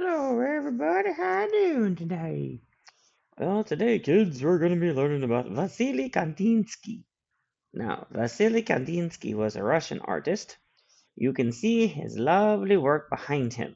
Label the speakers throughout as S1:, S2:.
S1: Hello, everybody. How you doing today? Well, today, kids, we're going to be learning about Vasily Kandinsky. Now, Vasily Kandinsky was a Russian artist. You can see his lovely work behind him.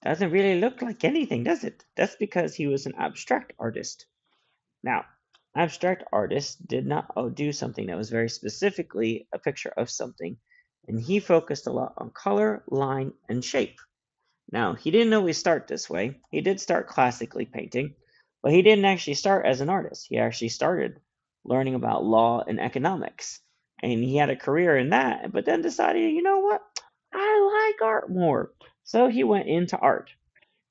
S1: Doesn't really look like anything, does it? That's because he was an abstract artist. Now, abstract artists did not do something that was very specifically a picture of something, and he focused a lot on color, line, and shape. Now, he didn't always start this way. He did start classically painting, but he didn't actually start as an artist. He actually started learning about law and economics. And he had a career in that, but then decided, you know what? I like art more. So he went into art.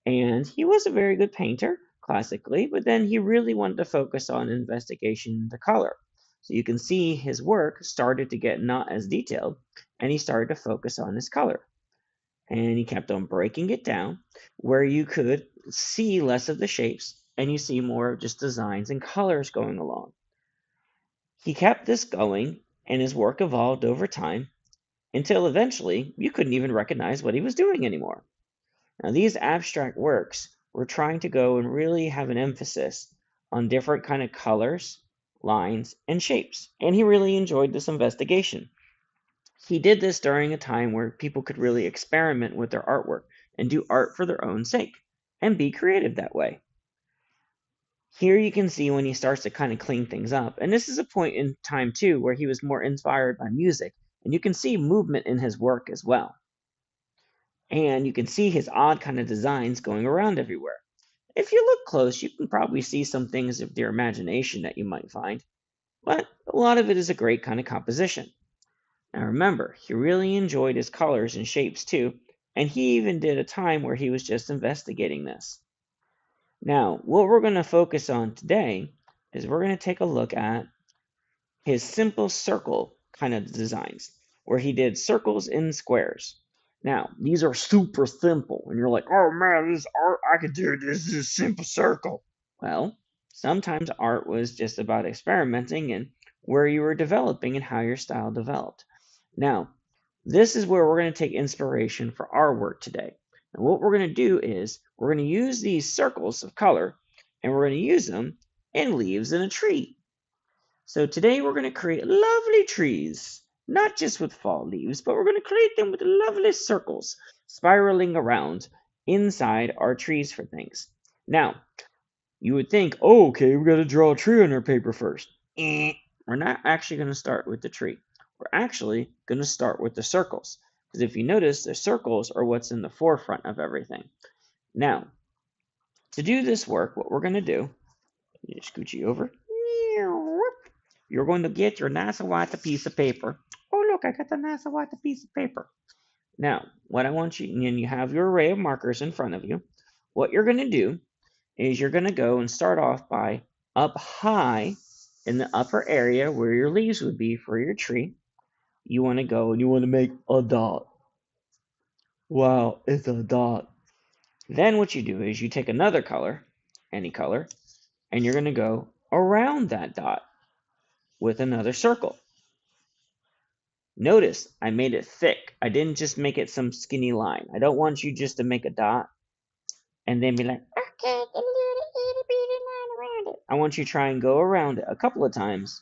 S1: And he was a very good painter, classically, but then he really wanted to focus on investigation into color. So you can see his work started to get not as detailed, and he started to focus on his color, and he kept on breaking it down where you could see less of the shapes and you see more of just designs and colors going along. He kept this going and his work evolved over time until eventually you couldn't even recognize what he was doing anymore. Now, these abstract works were trying to go and really have an emphasis on different kind of colors, lines, and shapes. And he really enjoyed this investigation. He did this during a time where people could really experiment with their artwork and do art for their own sake and be creative that way. Here you can see when he starts to kind of clean things up. And this is a point in time too where he was more inspired by music. And you can see movement in his work as well. And you can see his odd kind of designs going around everywhere. If you look close, you can probably see some things of your imagination that you might find. But a lot of it is a great kind of composition. Now remember, he really enjoyed his colors and shapes too, and he even did a time where he was just investigating this. Now, what we're going to focus on today is we're going to take a look at his simple circle kind of designs, where he did circles in squares. Now, these are super simple, and you're like, oh man, this art, I could do this, this simple circle. Well, sometimes art was just about experimenting and where you were developing and how your style developed. Now, this is where we're going to take inspiration for our work today. And what we're going to do is we're going to use these circles of color and we're going to use them in leaves in a tree. So today we're going to create lovely trees, not just with fall leaves, but we're going to create them with lovely circles spiraling around inside our trees for things. Now, you would think, oh, okay, we got to draw a tree on our paper first. We're not actually going to start with the tree. We're actually going to start with the circles. Because if you notice, the circles are what's in the forefront of everything. Now, to do this work, what we're going to do, scooch you over. You're going to get your nice white piece of paper. Oh, look, I got the nice white piece of paper. Now, what I want you, and you have your array of markers in front of you. What you're going to do is you're going to go and start off by up high in the upper area where your leaves would be for your tree. You want to go and you want to make a dot. Wow, it's a dot. Then what you do is you take another color, any color, and you're going to go around that dot with another circle. Notice I made it thick. I didn't just make it some skinny line. I don't want you just to make a dot and then be like, okay, a little itty bitty line around it. I want you to try and go around it a couple of times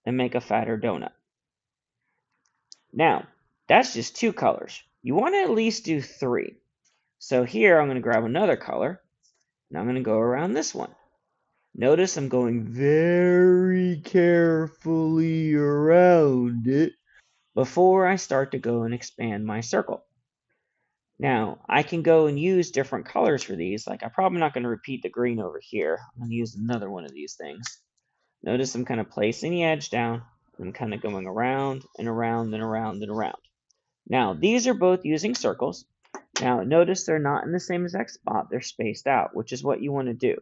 S1: and make a fatter donut. Now, that's just two colors. You want to at least do three. So here I'm going to grab another color and I'm going to go around this one. Notice I'm going very carefully around it before I start to go and expand my circle. Now, I can go and use different colors for these. Like I'm probably not going to repeat the green over here. I'm going to use another one of these things. Notice I'm kind of placing the edge down. I'm kind of going around and around and around and around. Now, these are both using circles. Now, notice they're not in the same exact spot. They're spaced out, which is what you want to do.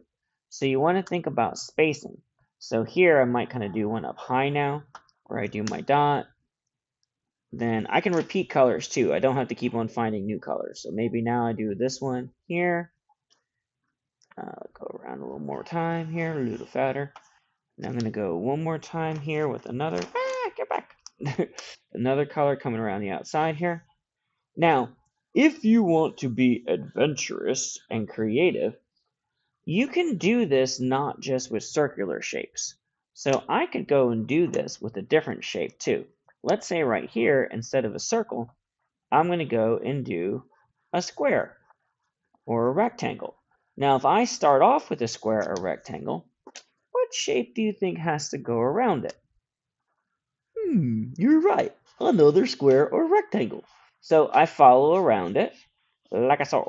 S1: So you want to think about spacing. So here I might kind of do one up high now, where I do my dot. Then I can repeat colors too. I don't have to keep on finding new colors. So maybe now I do this one here. Go around a little more time here, a little fatter. And I'm going to go one more time here with another. Get back. Another color coming around the outside here. Now, If you want to be adventurous and creative, you can do this not just with circular shapes. So I could go and do this with a different shape too. Let's say right here, instead of a circle, I'm going to go and do a square or a rectangle. Now, if I start off with a square or rectangle, what shape do you think has to go around it? You're right. Another square or rectangle. So I follow around it like I saw.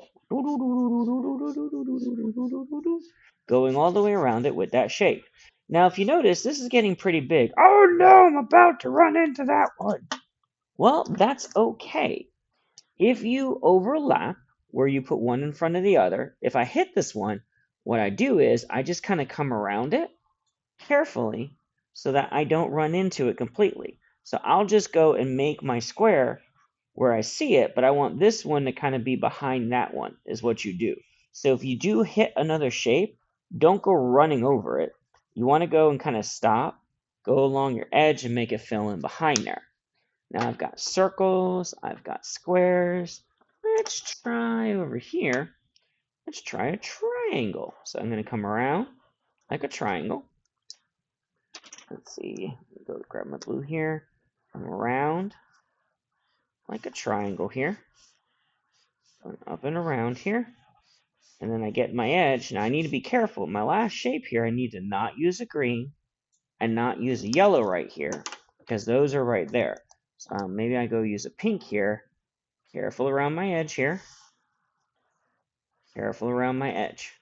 S1: Going all the way around it with that shape. Now, if you notice, this is getting pretty big. Oh no, I'm about to run into that one. Well, that's okay. If you overlap where you put one in front of the other, if I hit this one, what I do is I just kind of come around it carefully so that I don't run into it completely. So I'll just go and make my square where I see it, but I want this one to kind of be behind that one, is what you do. So if you do hit another shape, don't go running over it. You want to go and kind of stop, go along your edge and make it fill in behind there. Now I've got circles, I've got squares. Let's try over here. Let's try a triangle. So I'm going to come around like a triangle. Let's see, go grab my blue here, come around like a triangle here, going up and around here, and then I get my edge. Now I need to be careful. My last shape here, I need to not use a green and not use a yellow right here, because those are right there. So maybe I go use a pink here. Careful around my edge here. Careful around my edge.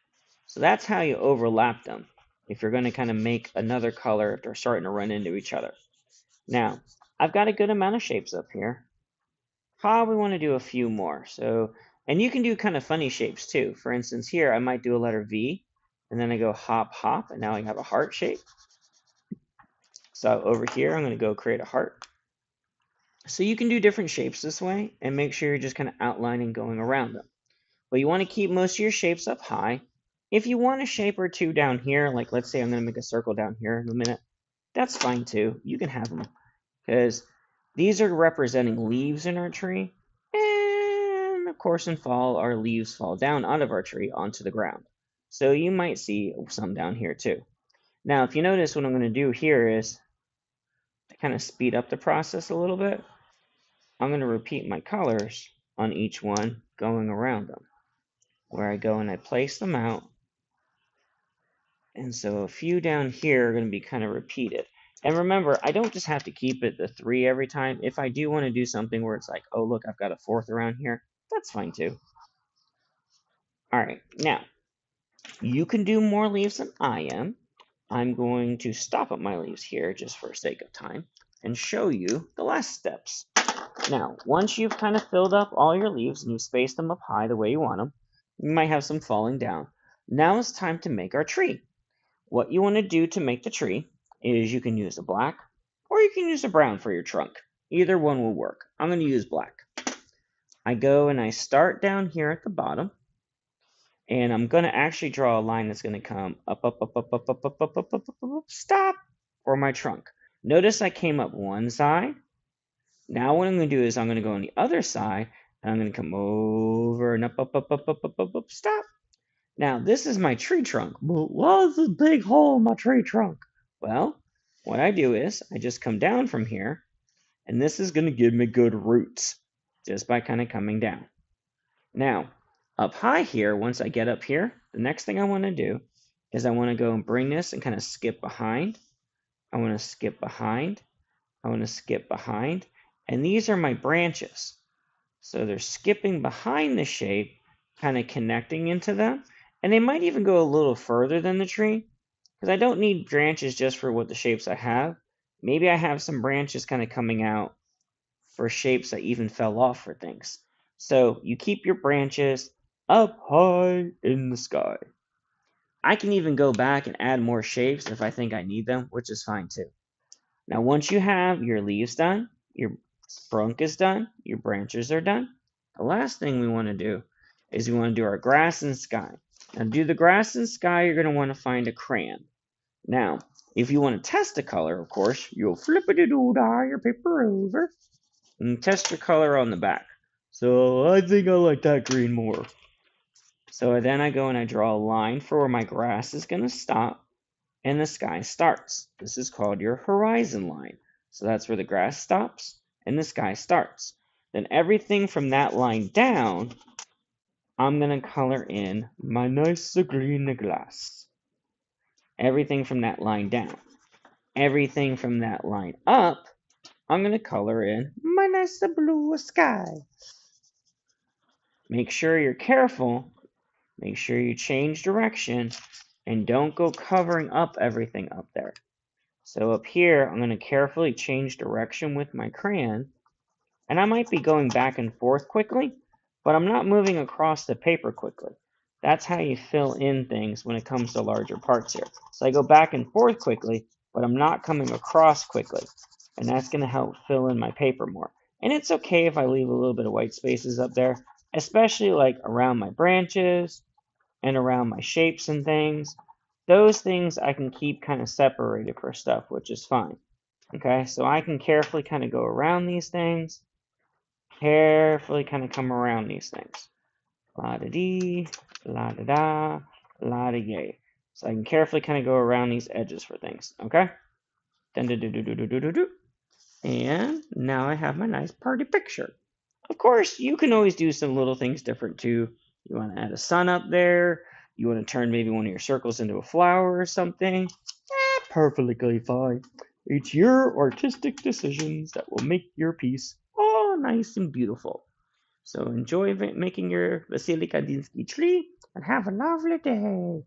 S1: So that's how you overlap them. If you're going to kind of make another color if they're starting to run into each other. Now, I've got a good amount of shapes up here. Probably want to do a few more. So, and you can do kind of funny shapes too. For instance, here I might do a letter V, and then I go hop, hop, and now I have a heart shape. So over here, I'm going to go create a heart. So you can do different shapes this way, and make sure you're just kind of outlining going around them. But you want to keep most of your shapes up high. If you want a shape or two down here, like let's say I'm going to make a circle down here in a minute, that's fine too. You can have them. Because these are representing leaves in our tree. And of course in fall, our leaves fall down out of our tree onto the ground. So you might see some down here too. Now, if you notice, what I'm going to do here is to kind of speed up the process a little bit. I'm going to repeat my colors on each one going around them, where I go and I place them out. And so a few down here are going to be kind of repeated. And remember, I don't just have to keep it the 3 every time. If I do want to do something where it's like, oh, look, I've got a 4th around here, that's fine too. All right, now, you can do more leaves than I am. I'm going to stop at my leaves here just for sake of time and show you the last steps. Now, once you've kind of filled up all your leaves and you've spaced them up high the way you want them, you might have some falling down. Now it's time to make our tree. What you want to do to make the tree is you can use a black or you can use a brown for your trunk. Either one will work. I'm going to use black. I go and I start down here at the bottom, and I'm going to actually draw a line that's going to come up, up, up, up, up, up, up, up, up, up, up, stop for my trunk. Notice I came up one side. Now what I'm going to do is I'm going to go on the other side, and I'm going to come over and up, up, up, up, up, up, up, up, stop. Now, this is my tree trunk. But what's this big hole in my tree trunk? Well, what I do is I just come down from here, and this is going to give me good roots just by kind of coming down. Now, up high here, once I get up here, the next thing I want to do is I want to go and bring this and kind of skip behind. I want to skip behind. I want to skip behind. And these are my branches. So they're skipping behind the shape, kind of connecting into them. And they might even go a little further than the tree, because I don't need branches just for what the shapes I have. Maybe I have some branches kind of coming out for shapes that even fell off for things. So you keep your branches up high in the sky. I can even go back and add more shapes if I think I need them, which is fine too. Now, once you have your leaves done, your trunk is done, your branches are done, the last thing we want to do is we want to do our grass and sky. Now, to do the grass and sky, you're going to want to find a crayon. Now, if you want to test a color, of course, you'll flip-a-doo-dah your paper over and test your color on the back. So I think I like that green more. So then I go and I draw a line for where my grass is going to stop and the sky starts. This is called your horizon line. So that's where the grass stops and the sky starts. Then everything from that line down, I'm going to color in my nice green glass. Everything from that line down. Everything from that line up, I'm going to color in my nice blue sky. Make sure you're careful. Make sure you change direction and don't go covering up everything up there. So up here, I'm going to carefully change direction with my crayon, and I might be going back and forth quickly, but I'm not moving across the paper quickly. That's how you fill in things when it comes to larger parts here. So I go back and forth quickly, but I'm not coming across quickly, and that's going to help fill in my paper more. And it's okay if I leave a little bit of white spaces up there, especially like around my branches and around my shapes and things. Those things I can keep kind of separated for stuff, which is fine. Okay, so I can carefully kind of go around these things, carefully kind of come around these things. La da dee, la da da, la da yay. So I can carefully kind of go around these edges for things. Okay? Dun, do, do, do, do, do, do, do. And now I have my nice party picture. Of course, you can always do some little things different too. You want to add a sun up there. You want to turn maybe one of your circles into a flower or something. Perfectly fine. It's your artistic decisions that will make your piece all nice and beautiful. So enjoy making your Vasily Kandinsky tree and have a lovely day.